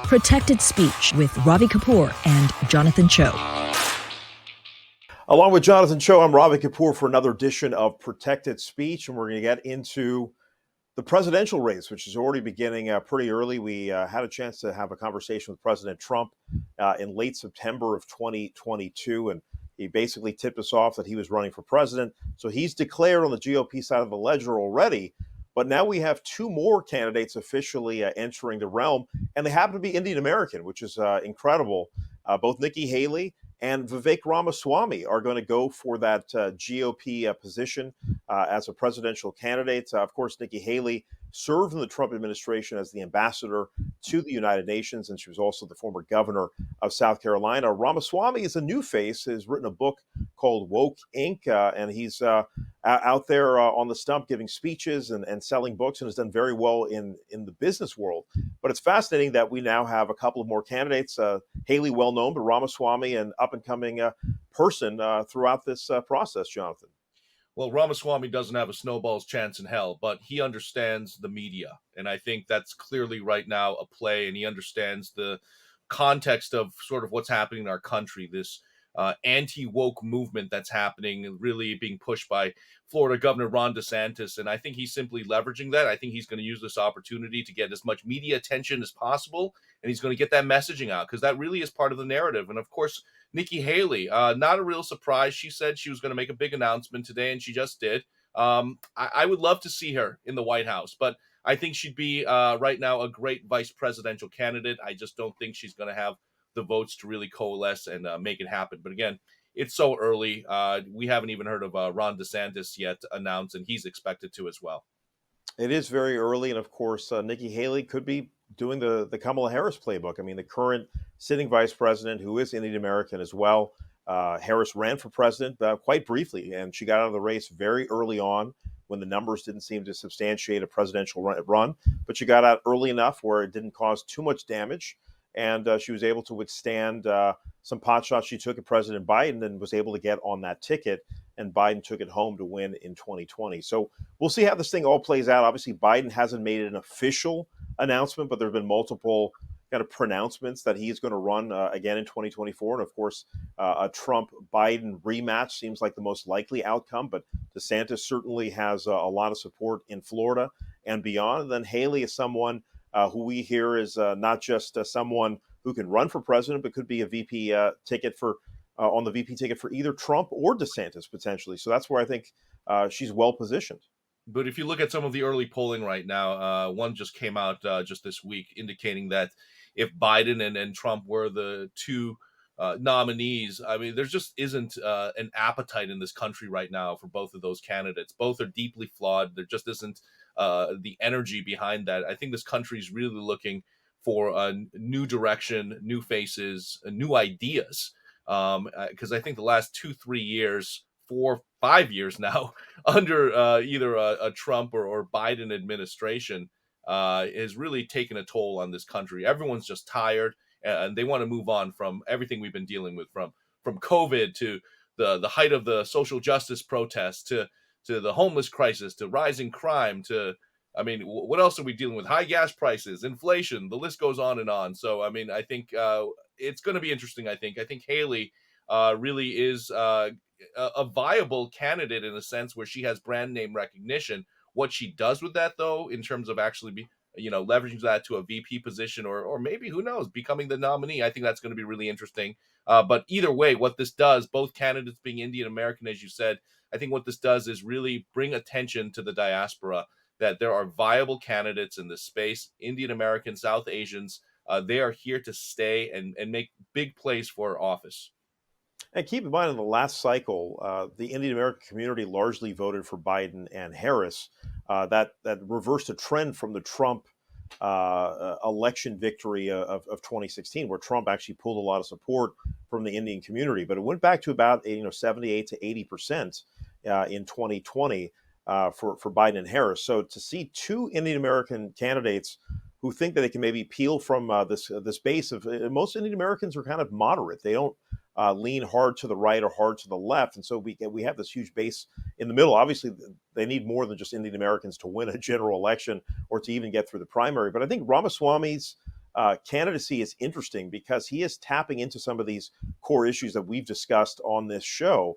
Protected Speech with Ravi Kapur and Jonathan Choe. Along with Jonathan Choe, I'm Ravi Kapur for another edition of Protected Speech, and we're going to get into the presidential race, which is already beginning pretty early. We had a chance to have a conversation with President Trump in late September of 2022, and he basically tipped us off that he was running for president. So he's declared on the GOP side of the ledger already. But now we have two more candidates officially entering the realm, and they happen to be Indian American, which is incredible. Both Nikki Haley and Vivek Ramaswamy are going to go for that GOP position as a presidential candidate. Of course, Nikki Haley served in the Trump administration as the ambassador to the United Nations, and she was also the former governor of South Carolina. Ramaswamy is a new face. He's written a book called Woke Inc., and he's out there on the stump giving speeches and selling books, and has done very well in the business world. But it's fascinating that we now have a couple of more candidates. Haley, well known, but Ramaswamy, an up-and-coming person throughout this process, Jonathan. Well, Ramaswamy doesn't have a snowball's chance in hell, but he understands the media. And I think that's clearly right now a play, and he understands the context of sort of what's happening in our country, this anti-woke movement that's happening and really being pushed by Florida Governor Ron DeSantis. And I think he's simply leveraging that. I think he's going to use this opportunity to get as much media attention as possible, and he's going to get that messaging out because that really is part of the narrative. And of course, Nikki Haley, not a real surprise. She said she was going to make a big announcement today, and she just did. I would love to see her in the White House, but I think she'd be right now a great vice presidential candidate. I just don't think she's going to have the votes to really coalesce and make it happen. But again, it's so early. We haven't even heard of Ron DeSantis yet announced, and he's expected to as well. It is very early, and of course, Nikki Haley could be doing the Kamala Harris playbook. I mean, the current sitting vice president, who is Indian American as well, Harris ran for president quite briefly, and she got out of the race very early on when the numbers didn't seem to substantiate a presidential run. But she got out early enough where it didn't cause too much damage, and she was able to withstand some pot shots she took at President Biden and was able to get on that ticket, and Biden took it home to win in 2020. So we'll see how this thing all plays out. Obviously, Biden hasn't made an official announcement, but there have been multiple kind of pronouncements that he's going to run again in 2024. And of course, a Trump-Biden rematch seems like the most likely outcome, but DeSantis certainly has a lot of support in Florida and beyond. And then Haley is someone who we hear is not just someone who can run for president, but could be a VP ticket for on the VP ticket for either Trump or DeSantis potentially. So that's where I think she's well positioned. But if you look at some of the early polling right now, one just came out just this week indicating that if Biden and Trump were the two nominees, I mean, there just isn't an appetite in this country right now for both of those candidates. Both are deeply flawed. There just isn't the energy behind that. I think this country is really looking for a new direction, new faces, new ideas. Because I think the last 2-3 years, 4-5 years now, under either a Trump or Biden administration, has really taken a toll on this country. Everyone's just tired, and they want to move on from everything we've been dealing with, from COVID to the height of the social justice protests to the homeless crisis to rising crime to, I mean, what else are we dealing with? High gas prices, inflation, the list goes on and on. So, I mean, I think it's going to be interesting, I think. I think Haley really is a viable candidate in a sense where she has brand name recognition. What she does with that, though, in terms of actually leveraging that to a VP position or maybe, who knows, becoming the nominee, I think that's going to be really interesting. But either way, what this does, both candidates being Indian American, as you said, I think what this does is really bring attention to the diaspora that there are viable candidates in this space. Indian American, South Asians, they are here to stay and make big plays for office. And keep in mind, in the last cycle, the Indian American community largely voted for Biden and Harris. That reversed a trend from the Trump election victory of 2016, where Trump actually pulled a lot of support from the Indian community. But it went back to about 78 to 80% in 2020 for Biden and Harris. So to see two Indian American candidates who think that they can maybe peel from this base of most Indian Americans are kind of moderate. They don't lean hard to the right or hard to the left, and so we have this huge base in the middle. Obviously, they need more than just Indian Americans to win a general election or to even get through the primary. But I think Ramaswamy's candidacy is interesting because he is tapping into some of these core issues that we've discussed on this show.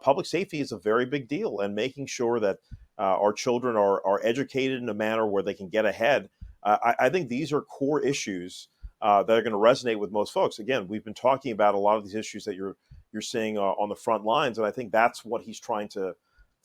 Public safety is a very big deal, and making sure that our children are educated in a manner where they can get ahead. I think these are core issues that are going to resonate with most folks. Again, we've been talking about a lot of these issues that you're seeing on the front lines, and I think that's what he's trying to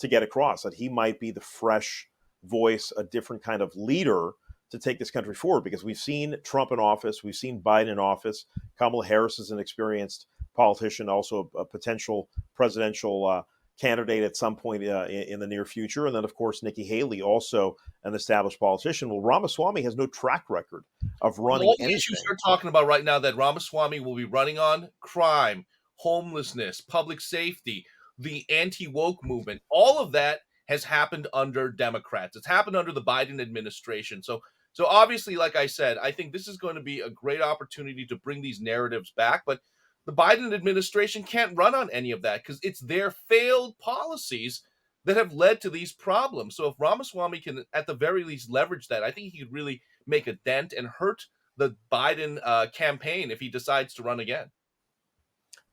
get across, that he might be the fresh voice, a different kind of leader to take this country forward, because we've seen Trump in office, we've seen Biden in office. Kamala Harris is an experienced politician, also a potential presidential candidate at some point in the near future. And then, of course, Nikki Haley, also an established politician. Well, Ramaswamy has no track record of running all the anything. issues you're talking about right now that Ramaswamy will be running on: crime, homelessness, public safety, the anti-woke movement. All of that has happened under Democrats. It's happened under the Biden administration. So obviously, like I said, I think this is going to be a great opportunity to bring these narratives back. But the Biden administration can't run on any of that because it's their failed policies that have led to these problems. So if Ramaswamy can, at the very least, leverage that, I think he could really make a dent and hurt the Biden campaign if he decides to run again.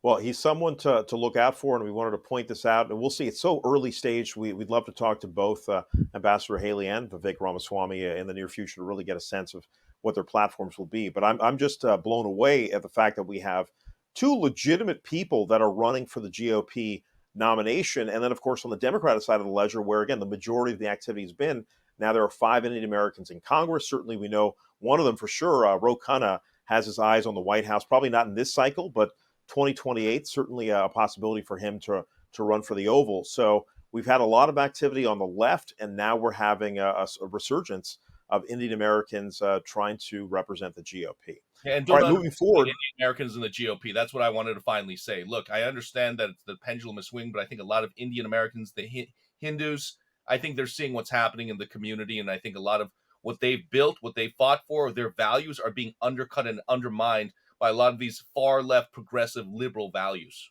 Well, he's someone to look out for, and we wanted to point this out. And we'll see. It's so early stage. We'd love to talk to both Ambassador Haley and Vivek Ramaswamy in the near future to really get a sense of what their platforms will be. But I'm just blown away at the fact that we have two legitimate people that are running for the GOP nomination. And then, of course, on the Democratic side of the ledger, where, again, the majority of the activity has been, now there are 5 Indian Americans in Congress. Certainly we know one of them for sure. Ro Khanna has his eyes on the White House, probably not in this cycle, but 2028, certainly a possibility for him to run for the Oval. So we've had a lot of activity on the left, and now we're having a resurgence of Indian Americans trying to represent the GOP. And all right, moving forward, Indian Americans in the GOP. That's what I wanted to finally say. Look, I understand that the pendulum is swinging, but I think a lot of Indian Americans, the Hindus, I think they're seeing what's happening in the community, and I think a lot of what they've built, what they fought for, their values are being undercut and undermined by a lot of these far left, progressive, liberal values.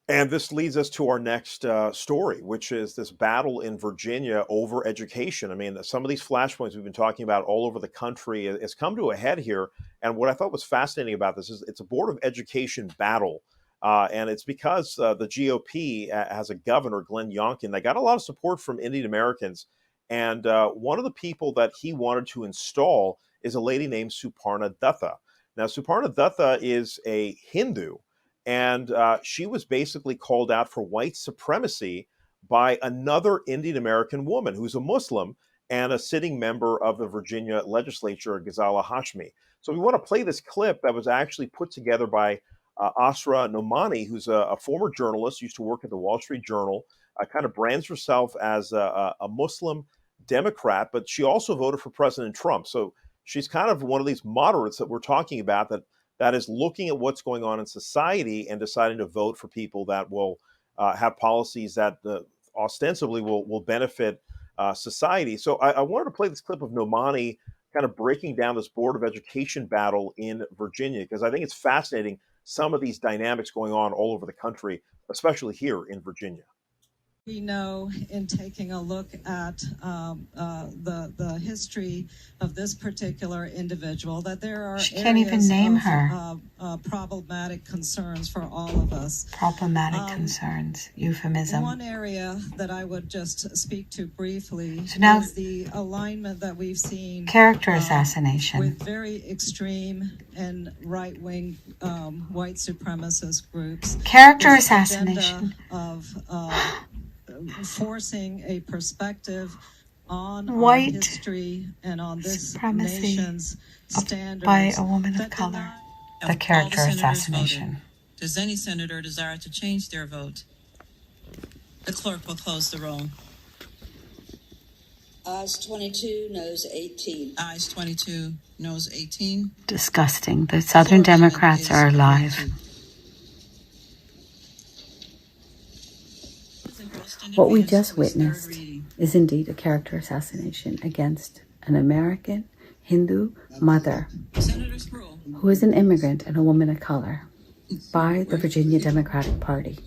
And this leads us to our next story, which is this battle in Virginia over education. I mean, some of these flashpoints we've been talking about all over the country has come to a head here. And what I thought was fascinating about this is it's a Board of Education battle. And it's because the GOP has a governor, Glenn Youngkin, that got a lot of support from Indian Americans. And one of the people that he wanted to install is a lady named Suparna Dutta. Now, Suparna Dutta is a Hindu. And she was basically called out for white supremacy by another Indian American woman who's a Muslim and a sitting member of the Virginia legislature, Ghazala Hashmi. So we want to play this clip that was actually put together by Asra Nomani, who's a former journalist, used to work at the Wall Street Journal, kind of brands herself as a Muslim Democrat, but she also voted for President Trump. So she's kind of one of these moderates that we're talking about that is looking at what's going on in society and deciding to vote for people that will have policies that ostensibly will benefit society. So I wanted to play this clip of Nomani kind of breaking down this Board of Education battle in Virginia, because I think it's fascinating, some of these dynamics going on all over the country, especially here in Virginia. We know, in taking a look at the history of this particular individual, that there are she can't even name her problematic concerns for all of us. Problematic concerns, euphemism. One area that I would just speak to briefly is the alignment that we've seen. Character assassination. With very extreme and right-wing white supremacist groups. Character assassination. Of forcing a perspective on white our history and on this supremacy nation's standards by a woman of color. The character assassination. Does any senator desire to change their vote? The clerk will close the roll. Ayes 22, noes 18. Ayes 22, noes 18. Disgusting. The Southern Democrats are alive. What we just witnessed is indeed a character assassination against an American Hindu mother who is an immigrant and a woman of color by the Virginia Democratic Party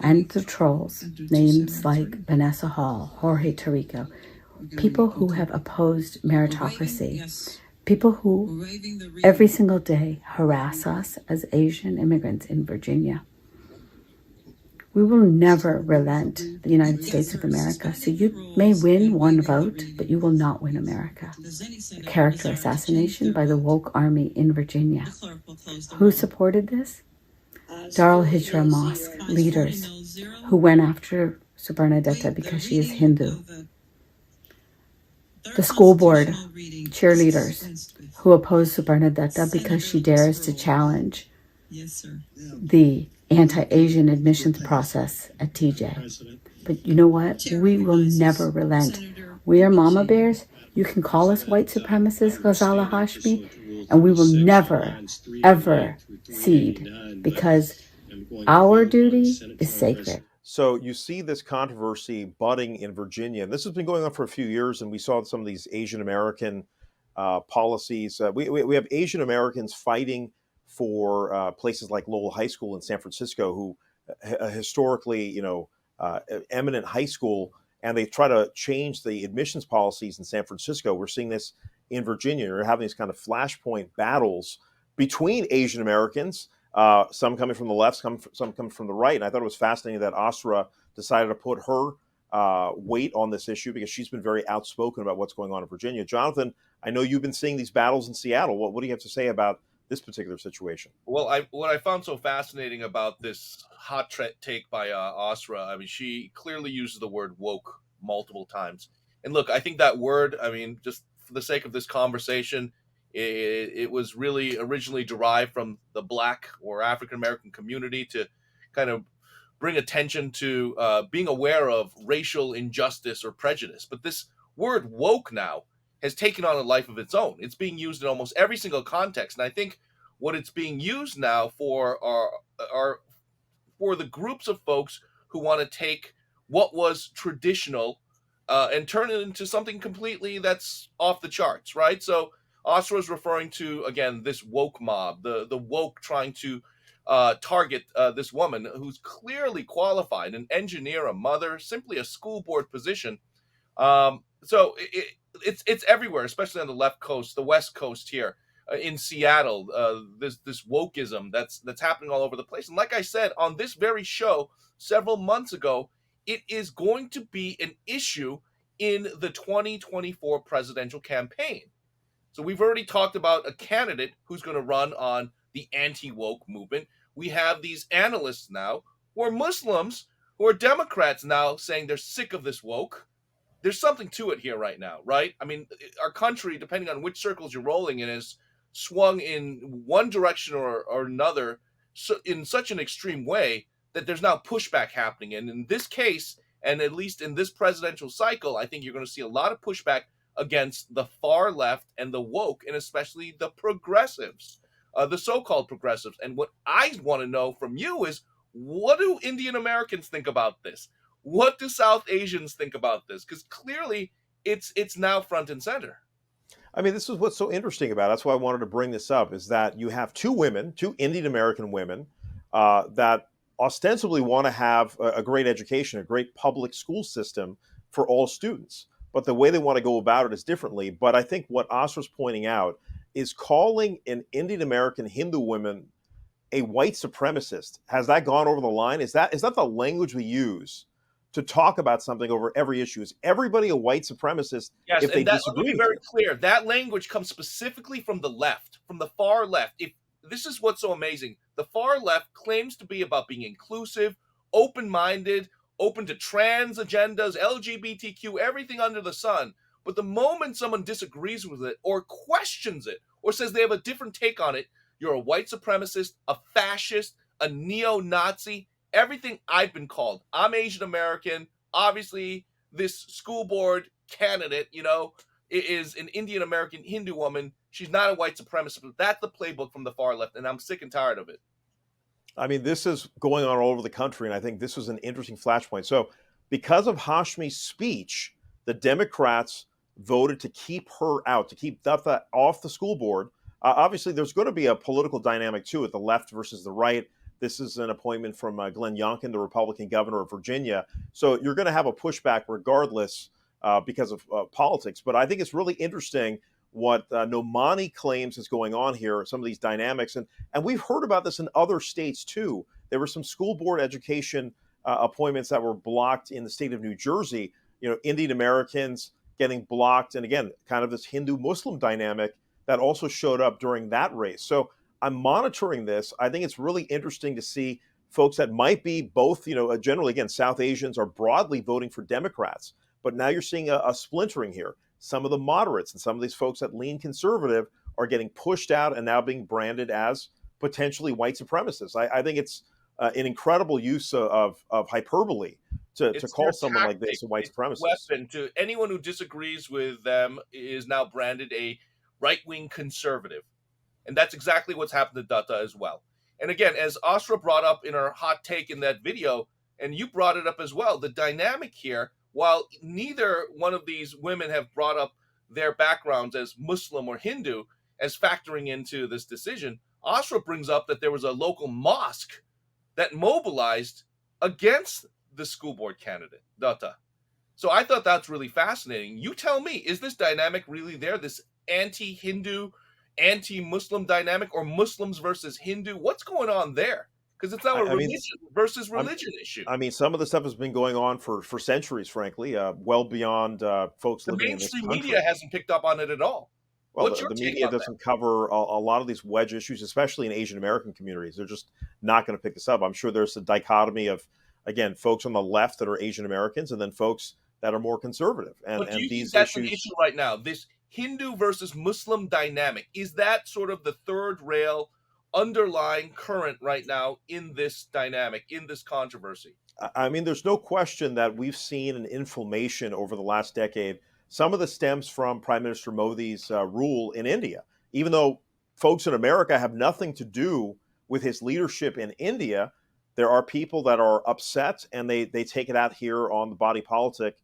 and the trolls, names like Vanessa Hall, Jorge Tarico, people who have opposed meritocracy, People who every single day harass us as Asian immigrants in Virginia. We will never relent, the United States of America. So you may win one vote, but you will not win America. A character assassination by the woke army in Virginia. Who supported this? Darul Hijra Mosque leaders who went after Subernadetta because she is Hindu. The school board cheerleaders who oppose Subernadetta because she dares to challenge the anti-Asian admissions process at TJ. But you know what? We will never relent. We are mama bears. You can call us white supremacists, Ghazala Hashmi, and we will never, ever cede because our duty is sacred. So you see this controversy budding in Virginia, and this has been going on for a few years, and we saw some of these Asian American policies. We have Asian Americans fighting for places like Lowell High School in San Francisco, who historically, eminent high school, and they try to change the admissions policies in San Francisco. We're seeing this in Virginia. We're having these kind of flashpoint battles between Asian Americans, some coming from the left, some coming from the right. And I thought it was fascinating that Asra decided to put her weight on this issue because she's been very outspoken about what's going on in Virginia. Jonathan, I know you've been seeing these battles in Seattle. What do you have to say about this particular situation? Well, what I found so fascinating about this hot take by Asra, I mean, she clearly uses the word woke multiple times. And look, I think that word, I mean, just for the sake of this conversation, it was really originally derived from the Black or African American community to kind of bring attention to being aware of racial injustice or prejudice. But this word woke now has taken on a life of its own. It's being used in almost every single context. And I think what it's being used now for are for the groups of folks who want to take what was traditional and turn it into something completely that's off the charts, right? So Asra is referring to, again, this woke mob, the woke trying to target this woman who's clearly qualified, an engineer, a mother, simply a school board position. So it's everywhere, especially on the left coast, the West Coast here in Seattle. This wokeism that's happening all over the place. And like I said on this very show several months ago, it is going to be an issue in the 2024 presidential campaign. So we've already talked about a candidate who's going to run on the anti-woke movement. We have these analysts now who are Muslims, who are Democrats now saying they're sick of this woke. There's something to it here right now, right? I mean, our country, depending on which circles you're rolling in, is swung in one direction or another in such an extreme way that there's now pushback happening. And in this case, and at least in this presidential cycle, I think you're going to see a lot of pushback against the far left and the woke, and especially the progressives, the so-called progressives. And what I want to know from you is, what do Indian Americans think about this? What do South Asians think about this? Because clearly it's now front and center. I mean, this is what's so interesting about it. That's why I wanted to bring this up, is that you have two Indian American women that ostensibly want to have a great education, a great public school system for all students. But the way they want to go about it is differently. But I think what Asra's pointing out is calling an Indian American Hindu woman a white supremacist. Has that gone over the line? Is that the language we use to talk about something over every issue? Is everybody a white supremacist if they disagree? Let me be very clear. That language comes specifically from the left, from the far left. This is what's so amazing. The far left claims to be about being inclusive, open-minded, open to trans agendas, LGBTQ, everything under the sun. But the moment someone disagrees with it or questions it or says they have a different take on it, you're a white supremacist, a fascist, a neo-Nazi, everything I've been called. I'm Asian American. Obviously, this school board candidate, is an Indian American Hindu woman. She's not a white supremacist, but that's the playbook from the far left, and I'm sick and tired of it. I mean, this is going on all over the country, and I think this was an interesting flashpoint. So because of Hashmi's speech, the Democrats voted to keep her out, to keep Datta off the school board. Obviously, there's going to be a political dynamic to it, the left versus the right. This is an appointment from Glenn Youngkin, the Republican governor of Virginia. So you're going to have a pushback regardless because of politics. But I think it's really interesting what Nomani claims is going on here, some of these dynamics. And we've heard about this in other states too. There were some school board education appointments that were blocked in the state of New Jersey, Indian Americans getting blocked. And again, kind of this Hindu Muslim dynamic that also showed up during that race. So I'm monitoring this. I think it's really interesting to see folks that might be both, generally, again, South Asians are broadly voting for Democrats. But now you're seeing a splintering here. Some of the moderates and some of these folks that lean conservative are getting pushed out and now being branded as potentially white supremacists. I think it's an incredible use of hyperbole to call someone like this a white supremacist. Weapon to anyone who disagrees with them is now branded a right-wing conservative. And that's exactly what's happened to Datta as well. And again, as Asra brought up in her hot take in that video, and you brought it up as well, the dynamic here, while neither one of these women have brought up their backgrounds as Muslim or Hindu as factoring into this decision, Asra brings up that there was a local mosque that mobilized against the school board candidate, Datta. So I thought that's really fascinating. You tell me, is this dynamic really there, this anti-Hindu, anti-Muslim dynamic, or Muslims versus Hindu? What's going on there? Because it's now a religion versus religion issue. I mean, some of the stuff has been going on for centuries, frankly, well beyond folks living in this country. The mainstream media hasn't picked up on it at all. Well, the media doesn't cover a lot of these wedge issues, especially in Asian American communities. They're just not going to pick this up. I'm sure there's a dichotomy of, again, folks on the left that are Asian Americans and then folks that are more conservative. But do you think that's an issue right now? This Hindu versus Muslim dynamic, is that sort of the third rail underlying current right now in this dynamic, in this controversy? I mean, there's no question that we've seen an inflammation over the last decade. Some of this stems from Prime Minister Modi's rule in India. Even though folks in America have nothing to do with his leadership in India, there are people that are upset and they take it out here on the body politic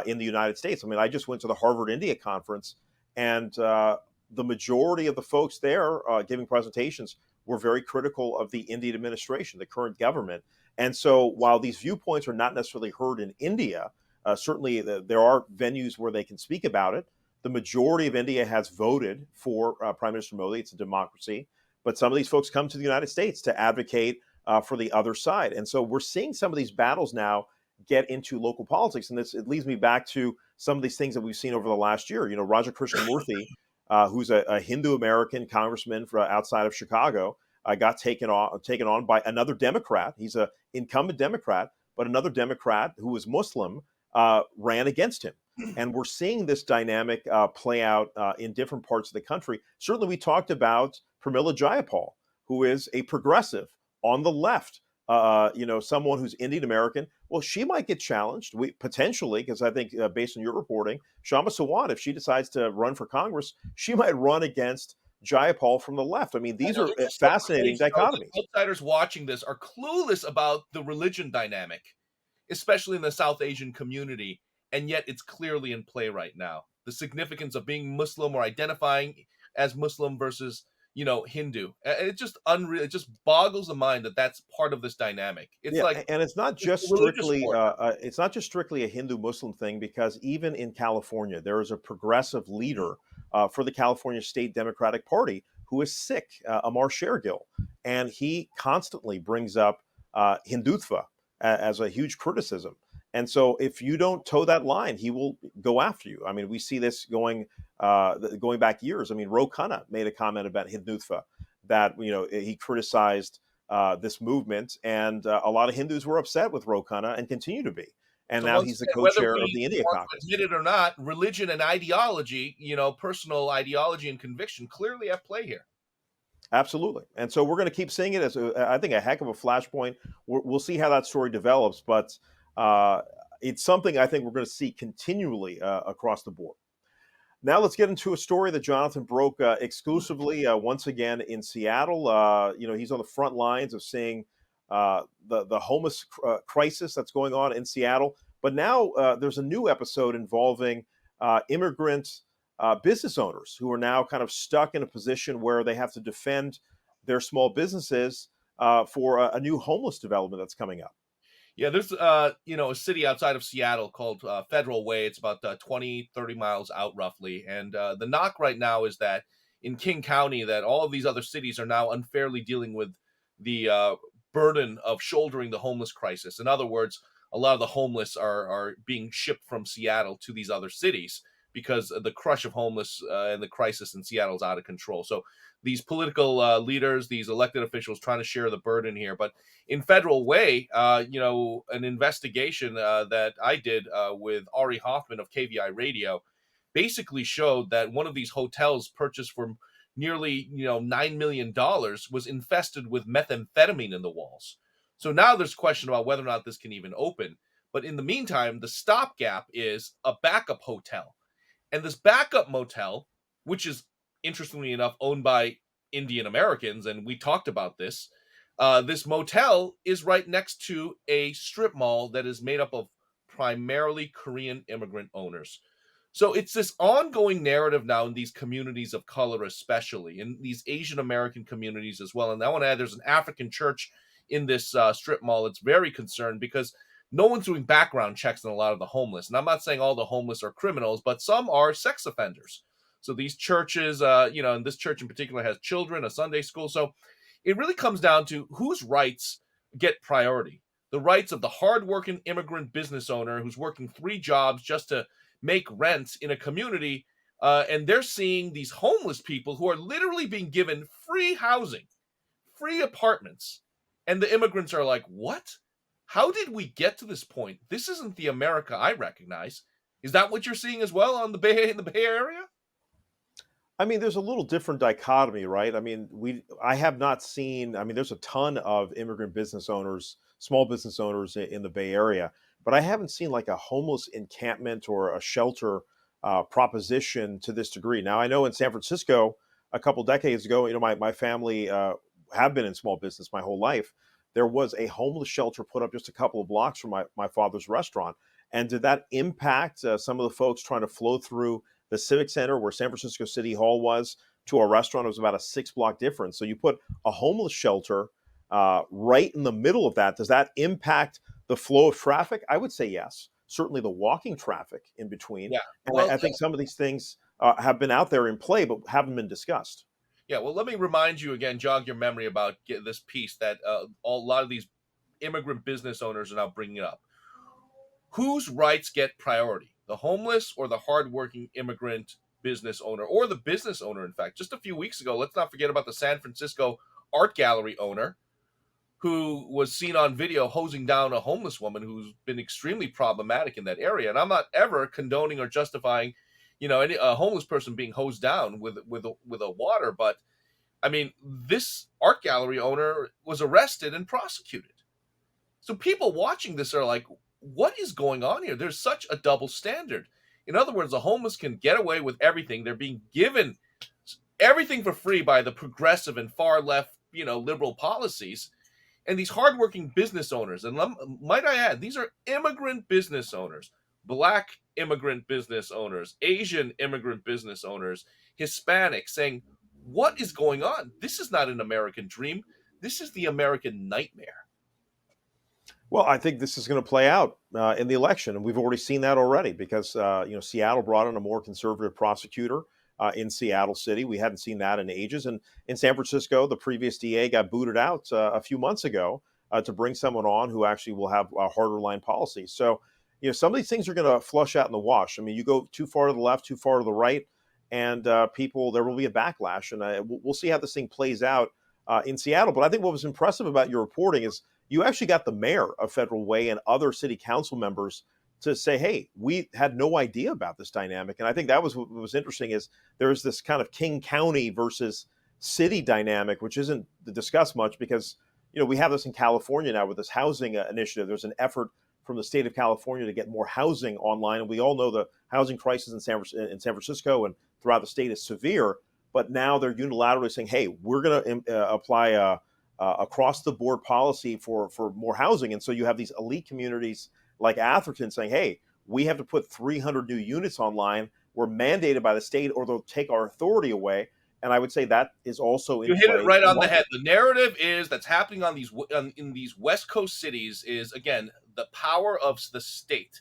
in the United States. I mean, I just went to the Harvard India conference, and the majority of the folks there giving presentations were very critical of the Indian administration, the current government. And so while these viewpoints are not necessarily heard in India, certainly there are venues where they can speak about it. The majority of India has voted for Prime Minister Modi. It's a democracy. But some of these folks come to the United States to advocate for the other side. And so we're seeing some of these battles now get into local politics. And it leads me back to some of these things that we've seen over the last year. Raja Krishnamurthy, who's a Hindu-American congressman outside of Chicago, got taken on by another Democrat. He's an incumbent Democrat, but another Democrat who was Muslim ran against him. And we're seeing this dynamic play out in different parts of the country. Certainly, we talked about Pramila Jayapal, who is a progressive on the left, someone who's Indian American. Well, she might get challenged, potentially, because I think based on your reporting, Shama Sawant, if she decides to run for Congress, she might run against Jayapal from the left. I mean, these are fascinating dichotomies. Outsiders watching this are clueless about the religion dynamic, especially in the South Asian community, and yet it's clearly in play right now. The significance of being Muslim or identifying as Muslim versus, Hindu. It just unreal. It just boggles the mind that that's part of this dynamic. It's and it's not just strictly a Hindu-Muslim thing, because even in California, there is a progressive leader for the California State Democratic Party who is Sikh, Amar Shergill, and he constantly brings up Hindutva as a huge criticism. And so if you don't toe that line, he will go after you. I mean, we see this going back years. I mean, Ro Khanna made a comment about Hindutva that, he criticized this movement, and a lot of Hindus were upset with Ro Khanna and continue to be. And so now he's the co-chair of the India caucus. Admit it or not, religion and ideology, personal ideology and conviction clearly at play here. Absolutely. And so we're going to keep seeing it as, I think, a heck of a flashpoint. We'll see how that story develops, but it's something I think we're going to see continually across the board. Now let's get into a story that Jonathan broke exclusively once again in Seattle. He's on the front lines of seeing the homeless crisis that's going on in Seattle. But now there's a new episode involving immigrant business owners who are now kind of stuck in a position where they have to defend their small businesses for a new homeless development that's coming up. Yeah, there's a city outside of Seattle called Federal Way. It's about 20, 30 miles out roughly. And the knock right now is that in King County that all of these other cities are now unfairly dealing with the burden of shouldering the homeless crisis. In other words, a lot of the homeless are being shipped from Seattle to these other cities because the crush of homeless and the crisis in Seattle is out of control. So these political leaders, these elected officials trying to share the burden here. But in Federal Way, an investigation that I did with Ari Hoffman of KVI Radio basically showed that one of these hotels purchased for nearly $9 million was infested with methamphetamine in the walls. So now there's question about whether or not this can even open. But in the meantime, the stopgap is a backup hotel. And this backup motel, which is interestingly enough owned by Indian Americans, and we talked about this, this motel is right next to a strip mall that is made up of primarily Korean immigrant owners. So it's this ongoing narrative now in these communities of color, especially in these Asian American communities as well. And I want to add, there's an African church in this strip mall that's very concerned because no one's doing background checks on a lot of the homeless. And I'm not saying all the homeless are criminals, but some are sex offenders. So these churches, and this church in particular has children, a Sunday school. So it really comes down to whose rights get priority. The rights of the hardworking immigrant business owner who's working 3 jobs just to make rent in a community, and they're seeing these homeless people who are literally being given free housing, free apartments, and the immigrants are like, what? How did we get to this point? This isn't the America I recognize. Is that what you're seeing as well in the Bay Area? I mean, there's a little different dichotomy, right? I mean, I have not seen, I mean, there's a ton of immigrant business owners, small business owners in the Bay Area, but I haven't seen like a homeless encampment or a shelter proposition to this degree. Now, I know in San Francisco, a couple decades ago, my family have been in small business my whole life. There was a homeless shelter put up just a couple of blocks from my father's restaurant. And did that impact some of the folks trying to flow through the Civic Center where San Francisco City Hall was to a restaurant? It was about a 6-block difference. So you put a homeless shelter right in the middle of that. Does that impact the flow of traffic? I would say yes. Certainly the walking traffic in between. Yeah. And I think some of these things have been out there in play, but haven't been discussed. Yeah, well, let me remind you again, jog your memory about this piece that a lot of these immigrant business owners are now bringing up. Whose rights get priority? The homeless or the hardworking immigrant business owner, or the business owner, in fact? Just a few weeks ago, let's not forget about the San Francisco art gallery owner who was seen on video hosing down a homeless woman who's been extremely problematic in that area. And I'm not ever condoning or justifying a homeless person being hosed down with a water, but I mean, this art gallery owner was arrested and prosecuted. So people watching this are like, what is going on here? There's such a double standard. In other words, the homeless can get away with everything. They're being given everything for free by the progressive and far left, liberal policies. And these hardworking business owners, and might I add, these are immigrant business owners, Black immigrant business owners, Asian immigrant business owners, Hispanic, saying, what is going on? This is not an American dream. This is the American nightmare. Well, I think this is going to play out in the election, and we've already seen that already because Seattle brought in a more conservative prosecutor in Seattle City. We hadn't seen that in ages, and in San Francisco, the previous DA got booted out a few months ago to bring someone on who actually will have a harder line policy. So, some of these things are going to flush out in the wash. I mean, you go too far to the left, too far to the right, and there will be a backlash, and we'll see how this thing plays out in Seattle. But I think what was impressive about your reporting is you actually got the mayor of Federal Way and other city council members to say, hey, we had no idea about this dynamic. And I think that was what was interesting is there's this kind of King County versus city dynamic, which isn't discussed much because, we have this in California now with this housing initiative. There's an effort from the state of California to get more housing online. And we all know the housing crisis in San Francisco and throughout the state is severe. But now they're unilaterally saying, hey, we're going to apply across the board policy for more housing. And so you have these elite communities like Atherton saying, hey, we have to put 300 new units online. We're mandated by the state or they'll take our authority away. And I would say that is also you hit it right on the head. The narrative is that's happening on in these West Coast cities is, again, the power of the state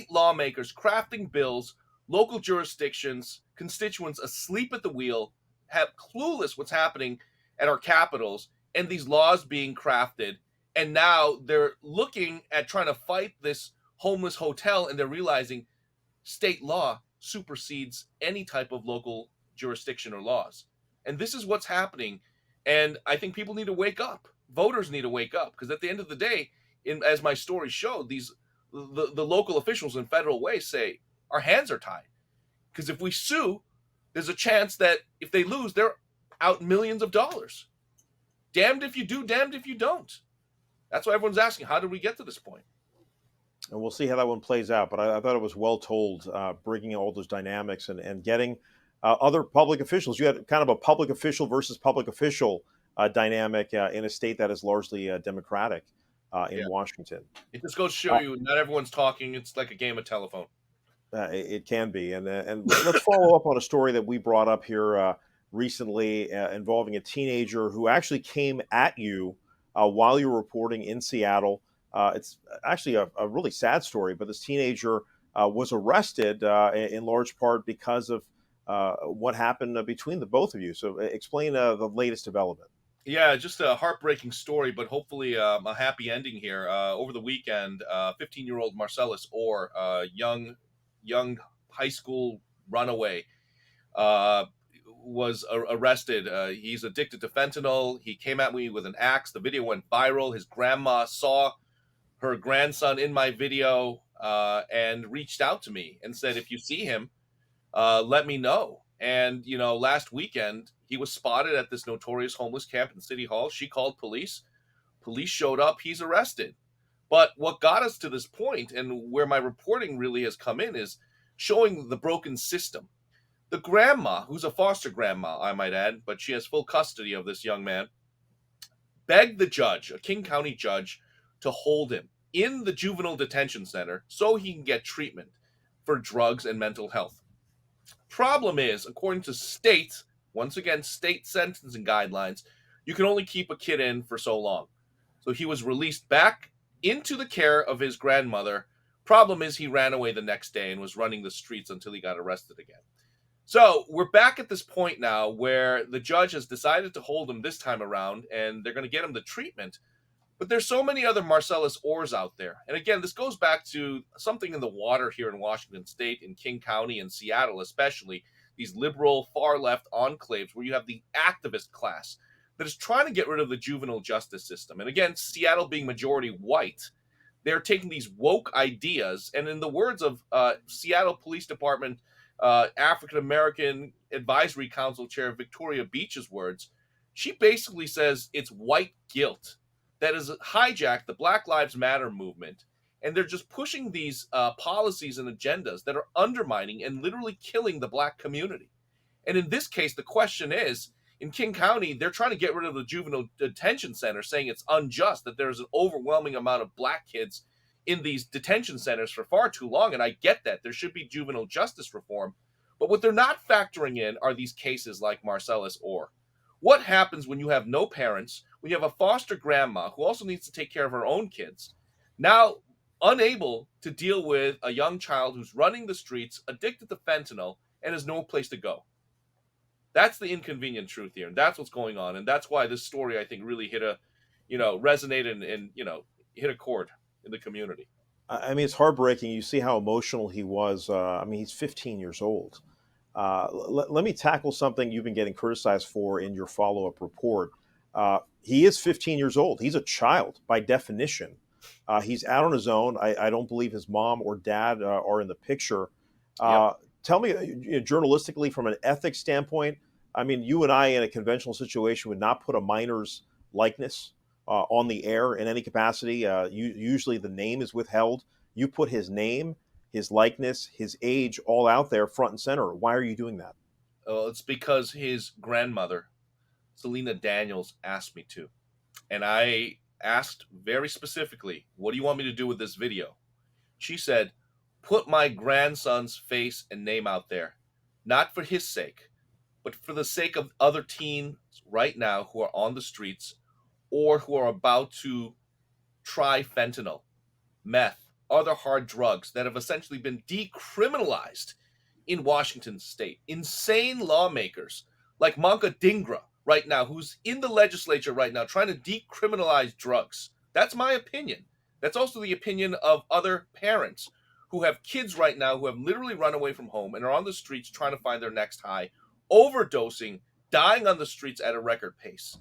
lawmakers crafting bills, local jurisdictions, constituents asleep at the wheel, have clueless what's happening at our capitals, and these laws being crafted. And now they're looking at trying to fight this homeless hotel, and they're realizing state law supersedes any type of local jurisdiction or laws. And this is what's happening. And I think people need to wake up. Voters need to wake up, because at the end of the day, as my story showed, the local officials in federal way say our hands are tied. Because if we sue, there's a chance that if they lose, they're out millions of dollars. Damned if you do, damned if you don't. That's why everyone's asking, how did we get to this point? And we'll see how that one plays out. But I thought it was well told, bringing all those dynamics and getting other public officials. You had kind of a public official versus public official dynamic in a state that is largely Democratic in Washington. It just goes to show you, not everyone's talking. It's like a game of telephone. It can be. And let's follow up on a story that we brought up here recently involving a teenager who actually came at you while you were reporting in Seattle. It's actually a really sad story, but this teenager was arrested in large part because of what happened between the both of you. So explain the latest development. Yeah, just a heartbreaking story, but hopefully a happy ending here. Over the weekend, 15-year-old Marcellus Orr, young high school runaway, was arrested. He's addicted to fentanyl. He came at me with an axe. The video went viral. His grandma saw her grandson in my video and reached out to me and said, if you see him, let me know. And, last weekend, he was spotted at this notorious homeless camp in City Hall. She called police. Police showed up. He's arrested. But what got us to this point, and where my reporting really has come in, is showing the broken system. The grandma, who's a foster grandma, I might add, but she has full custody of this young man, begged the judge, a King County judge, to hold him in the juvenile detention center so he can get treatment for drugs and mental health. Problem is, according to state sentencing guidelines, you can only keep a kid in for so long. So he was released back into the care of his grandmother. Problem is, he ran away the next day and was running the streets until he got arrested again. So we're back at this point now where the judge has decided to hold him this time around, and they're going to get him the treatment. But there's so many other Marcellus Orrs out there. And again, this goes back to something in the water here in Washington State, in King County and Seattle especially, these liberal far-left enclaves where you have the activist class that is trying to get rid of the juvenile justice system. And again, Seattle being majority white, they're taking these woke ideas, and in the words of Seattle Police Department African-American Advisory Council Chair Victoria Beach's words, she basically says it's white guilt that has hijacked the Black Lives Matter movement, and they're just pushing these policies and agendas that are undermining and literally killing the Black community. And in this case, the question is, in King County, they're trying to get rid of the juvenile detention center, saying it's unjust that there's an overwhelming amount of Black kids in these detention centers for far too long. And I get that. There should be juvenile justice reform. But what they're not factoring in are these cases like Marcellus Orr. What happens when you have no parents, when you have a foster grandma who also needs to take care of her own kids, now unable to deal with a young child who's running the streets, addicted to fentanyl, and has no place to go? That's the inconvenient truth here, and that's what's going on, and that's why this story, I think, really resonated and hit a chord in the community. I mean, it's heartbreaking. You see how emotional he was. He's 15 years old. Let me tackle something you've been getting criticized for in your follow-up report. He is 15 years old. He's a child by definition. He's out on his own. I don't believe his mom or dad are in the picture. Yep. Tell me, journalistically, from an ethics standpoint, I mean, you and I in a conventional situation would not put a minor's likeness on the air in any capacity. Usually the name is withheld. You put his name, his likeness, his age all out there front and center. Why are you doing that? It's because his grandmother, Selena Daniels, asked me to. And I asked very specifically, what do you want me to do with this video? She said, put my grandson's face and name out there, not for his sake, but for the sake of other teens right now who are on the streets or who are about to try fentanyl. meth, other hard drugs that have essentially been decriminalized in Washington state. Insane lawmakers like Manka Dhingra right now, who's in the legislature right now trying to decriminalize drugs. That's my opinion. That's also the opinion of other parents who have kids right now who have literally run away from home and are on the streets trying to find their next high, overdosing, dying on the streets at a record pace.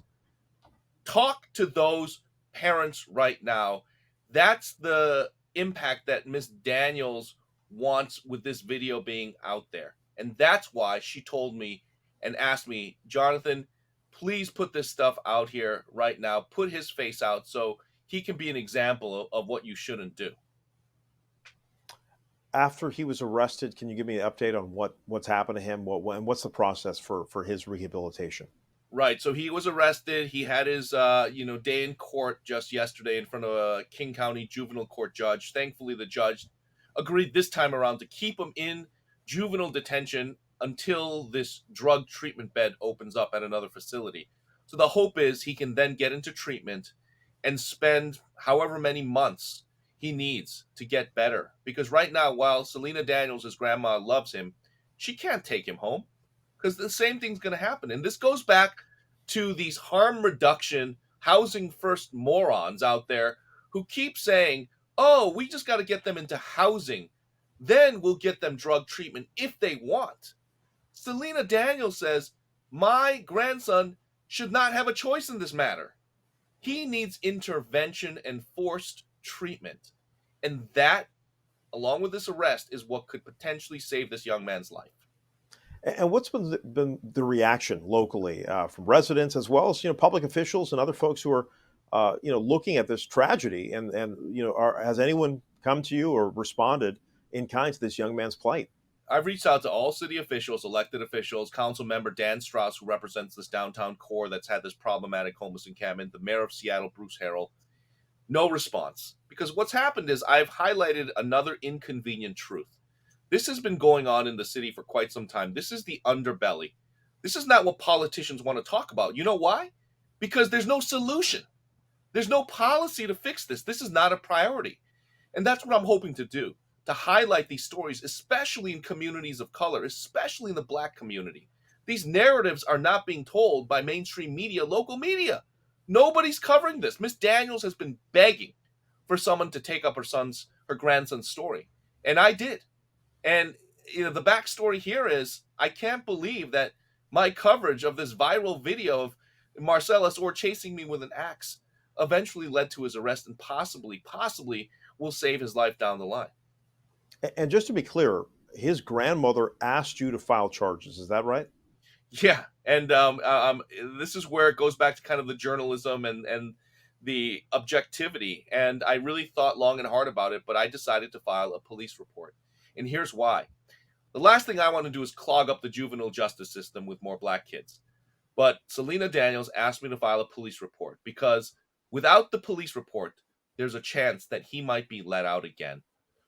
Talk to those parents right now. That's the impact that Miss Daniels wants with this video being out there. And that's why she told me and asked me, Jonathan, please put this stuff out here right now. Put his face out so he can be an example of what you shouldn't do. After he was arrested, can you give me an update on what's happened to him? And what's the process for his rehabilitation? Right. So he was arrested. He had his, day in court just yesterday in front of a King County juvenile court judge. Thankfully, the judge agreed this time around to keep him in juvenile detention until this drug treatment bed opens up at another facility. So the hope is he can then get into treatment and spend however many months he needs to get better. Because right now, while Selena Daniels, his grandma, loves him, she can't take him home because the same thing's going to happen. And this goes back to these harm reduction, housing first morons out there who keep saying, oh, we just got to get them into housing. Then we'll get them drug treatment if they want. Selena Daniels says, my grandson should not have a choice in this matter. He needs intervention and forced treatment. And that, along with this arrest, is what could potentially save this young man's life. And what's been the reaction locally from residents as well as public officials and other folks who are looking at this tragedy? And has anyone come to you or responded in kind to this young man's plight? I've reached out to all city officials, elected officials, council member Dan Strauss, who represents this downtown core that's had this problematic homeless encampment, the mayor of Seattle, Bruce Harrell. No response. Because what's happened is I've highlighted another inconvenient truth. This has been going on in the city for quite some time. This is the underbelly. This is not what politicians want to talk about. You know why? Because there's no solution. There's no policy to fix this. This is not a priority. And that's what I'm hoping to do, to highlight these stories, especially in communities of color, especially in the Black community. These narratives are not being told by mainstream media, local media. Nobody's covering this. Miss Daniels has been begging for someone to take up her grandson's story. And I did. And the backstory here is I can't believe that my coverage of this viral video of Marcellus Orr chasing me with an axe eventually led to his arrest and possibly will save his life down the line. And just to be clear, his grandmother asked you to file charges. Is that right? Yeah. And this is where it goes back to kind of the journalism and the objectivity. And I really thought long and hard about it, but I decided to file a police report. And here's why. The last thing I want to do is clog up the juvenile justice system with more Black kids. But Selena Daniels asked me to file a police report because without the police report, there's a chance that he might be let out again.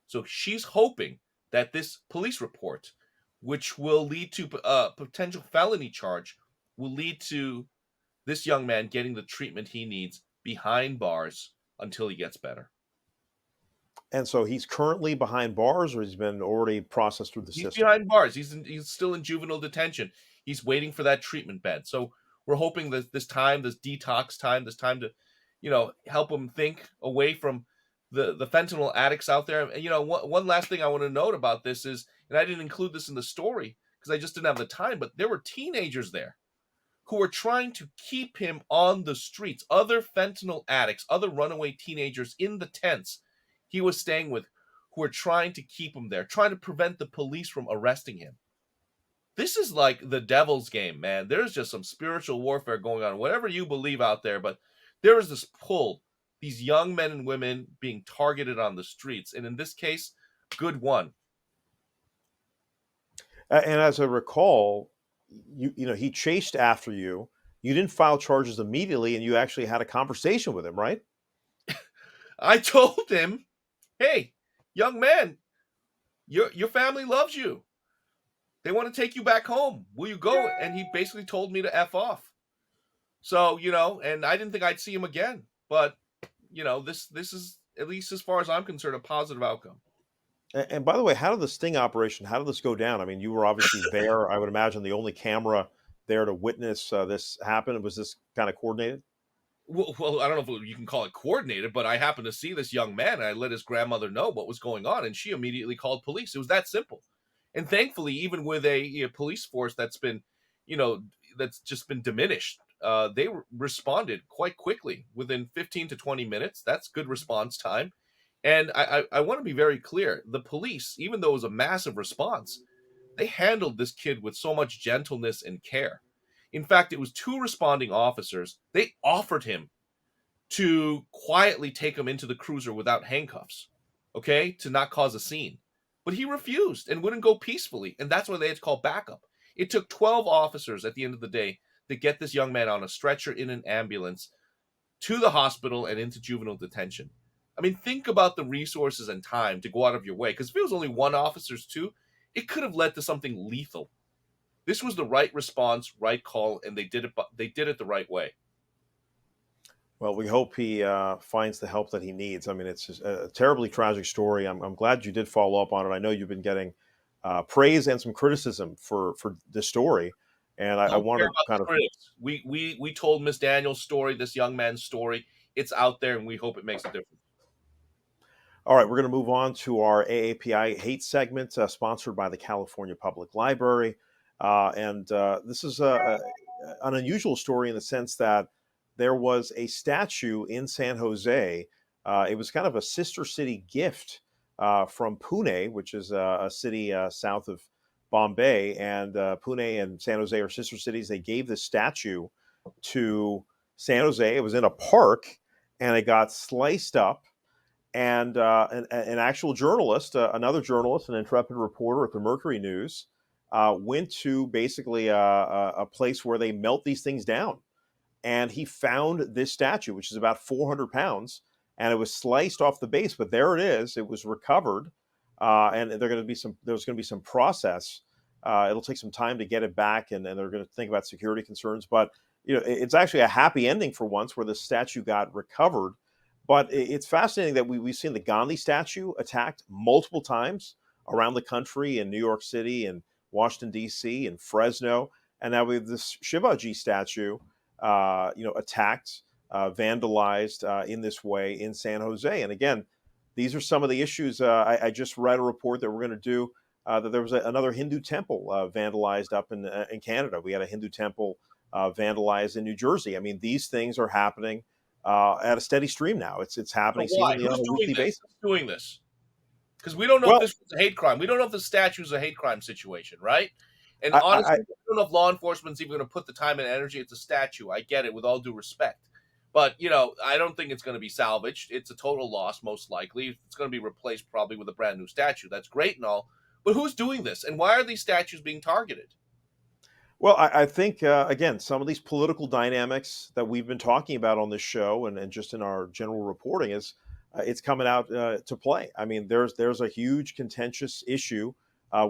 So she's hoping that this police report, which will lead to a potential felony charge, will lead to this young man getting the treatment he needs behind bars until he gets better. And so he's currently behind bars, or he's been already processed through the system? He's behind bars. He's still in juvenile detention. He's waiting for that treatment bed. So we're hoping that this detox time, this time to, help him think away from the fentanyl addicts out there. And, one last thing I want to note about this is, and I didn't include this in the story because I just didn't have the time, but there were teenagers there who were trying to keep him on the streets, other fentanyl addicts, other runaway teenagers in the tents he was staying with who were trying to keep him there, trying to prevent the police from arresting him. This is like the devil's game, man. There's just some spiritual warfare going on, whatever you believe out there, but there is this pull, these young men and women being targeted on the streets, and in this case, good one. And as I recall, he chased after you. You didn't file charges immediately, and you actually had a conversation with him, right? I told him, hey, young man, your family loves you. They want to take you back home. Will you go? And he basically told me to F off. So, and I didn't think I'd see him again. But, this is at least as far as I'm concerned, a positive outcome. And by the way, how did the sting operation? How did this go down? I mean, you were obviously there. I would imagine the only camera there to witness this happen. Was this kind of coordinated? Well, I don't know if you can call it coordinated, but I happened to see this young man, and I let his grandmother know what was going on, and she immediately called police. It was that simple. And thankfully, even with a police force that's been, you know, that's just been diminished, they responded quite quickly within 15 to 20 minutes. That's good response time. And I want to be very clear. The police, even though it was a massive response, they handled this kid with so much gentleness and care. In fact, it was two responding officers. They offered him to quietly take him into the cruiser without handcuffs, okay, to not cause a scene. But he refused and wouldn't go peacefully, and that's why they had to call backup. It took 12 officers at the end of the day to get this young man on a stretcher in an ambulance to the hospital and into juvenile detention. I mean, think about the resources and time to go out of your way, because if it was only one officer's two, it could have led to something lethal. This was the right response, right call, and they did it. They did it the right way. Well, we hope he finds the help that he needs. I mean, it's just a terribly tragic story. I'm glad you did follow up on it. I know you've been getting praise and some criticism for the story, and I Don't wanted care to about kind the of. critics. We told Miss Daniels' story, this young man's story. It's out there, and we hope it makes a difference. All right, we're going to move on to our AAPI hate segment, sponsored by the California Public Library. And this is an unusual story in the sense that there was a statue in San Jose. It was kind of a sister city gift from Pune, which is a city south of Bombay. And Pune and San Jose are sister cities. They gave this statue to San Jose. It was in a park, and it got sliced up, and an actual journalist, another journalist, an intrepid reporter at the Mercury News, went to basically a place where they melt these things down, and he found this statue, which is about 400 pounds, and it was sliced off the base, but there it is. It was recovered, and there's going to be some process. It'll take some time to get it back, and they're going to think about security concerns. But it's actually a happy ending for once, where the statue got recovered. But it's fascinating that we've seen the Gandhi statue attacked multiple times around the country, in New York City and Washington, D.C., and Fresno. And now we have this Shivaji statue, attacked, vandalized in this way in San Jose. And again, these are some of the issues. I just read a report that we're going to do that there was another Hindu temple vandalized up in Canada. We had a Hindu temple vandalized in New Jersey. I mean, these things are happening at a steady stream now. It's happening seemingly on a weekly basis. Who's doing this? Because we don't know if this was a hate crime. We don't know if the statue is a hate crime situation, right? And honestly, we don't know if law enforcement's even going to put the time and energy. It's a statue. I get it, with all due respect. But, I don't think it's going to be salvaged. It's a total loss, most likely. It's going to be replaced probably with a brand new statue. That's great and all. But who's doing this? And why are these statues being targeted? Well, I think, again, some of these political dynamics that we've been talking about on this show and just in our general reporting is it's coming out to play. I mean, there's a huge contentious issue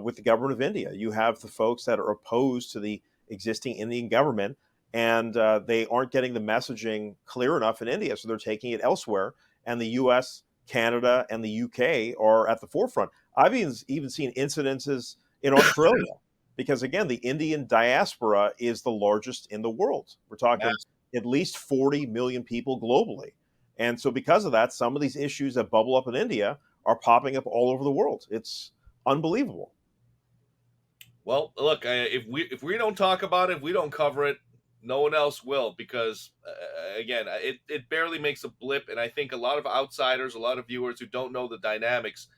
with the government of India. You have the folks that are opposed to the existing Indian government, and they aren't getting the messaging clear enough in India, so they're taking it elsewhere. And the U.S., Canada, and the U.K. are at the forefront. I've even seen incidences in Australia. Because again, the Indian diaspora is the largest in the world. We're talking at least 40 million people globally. And so because of that, some of these issues that bubble up in India are popping up all over the world. It's unbelievable. Well, look, if we don't talk about it, if we don't cover it, no one else will, because again, it barely makes a blip. And I think a lot of outsiders, a lot of viewers who don't know the dynamics,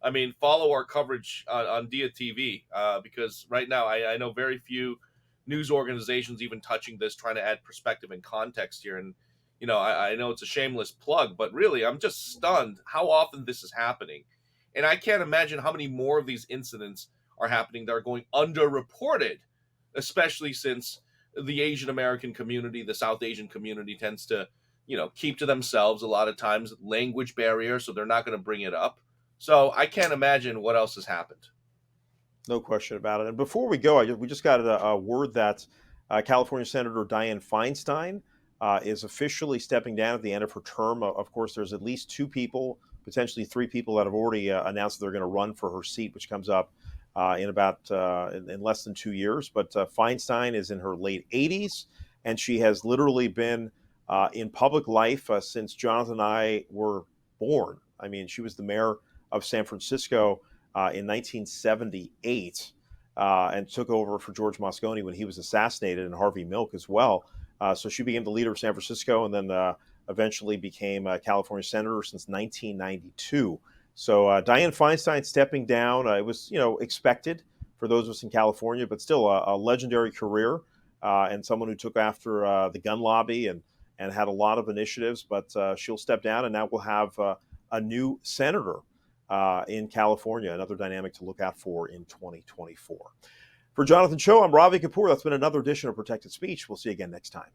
I mean, follow our coverage on Dia TV, because right now I know very few news organizations even touching this, trying to add perspective and context here. And, I know it's a shameless plug, but really, I'm just stunned how often this is happening. And I can't imagine how many more of these incidents are happening that are going underreported, especially since the Asian American community, the South Asian community tends to, keep to themselves a lot of times, language barrier, so they're not going to bring it up. So I can't imagine what else has happened. No question about it. And before we go, we just got a word that California Senator Dianne Feinstein is officially stepping down at the end of her term. Of course, there's at least 2 people, potentially 3 people that have already announced that they're going to run for her seat, which comes up in less than 2 years. But Feinstein is in her late 80s, and she has literally been in public life since Jonathan and I were born. I mean, she was the mayor of San Francisco in 1978 and took over for George Moscone when he was assassinated, and Harvey Milk as well. So she became the leader of San Francisco, and then eventually became a California senator since 1992. So Dianne Feinstein stepping down, it was expected for those of us in California, but still a legendary career and someone who took after the gun lobby and had a lot of initiatives. But she'll step down, and now we'll have a new senator in California, another dynamic to look out for in 2024. For Jonathan Choe, I'm Ravi Kapur. That's been another edition of Protected Speech. We'll see you again next time.